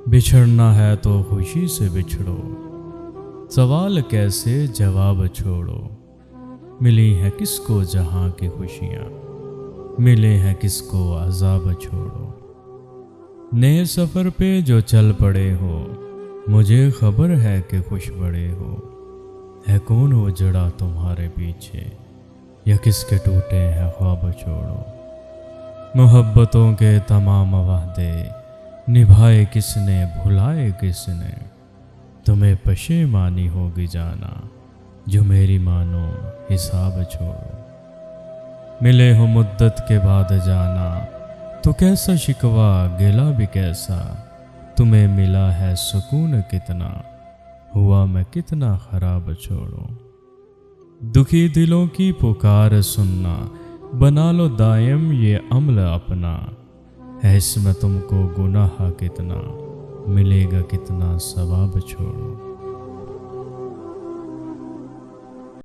بچھڑنا ہے تو خوشی سے بچھڑو، سوال کیسے جواب چھوڑو۔ ملی ہیں کس کو جہاں کی خوشیاں، ملے ہیں کس کو عذاب چھوڑو۔ نئے سفر پہ جو چل پڑے ہو، مجھے خبر ہے کہ خوش بڑے ہو۔ ہے کون وہ جڑا تمہارے پیچھے، یا کس کے ٹوٹے ہیں خواب چھوڑو۔ محبتوں کے تمام وعدے نبھائے کس نے، بھلائے کس نے۔ تمہیں پشیمانی ہوگی جانا، جو میری مانو حساب چھوڑو۔ ملے ہو مدت کے بعد جانا، تو کیسا شکوہ گلا بھی کیسا۔ تمہیں ملا ہے سکون کتنا، ہوا میں کتنا خراب چھوڑو۔ دکھی دلوں کی پکار سننا، بنا لو دائم یہ عمل اپنا۔ ہے اس میں تم کو گناہ کتنا، ملے گا کتنا ثواب چھوڑو۔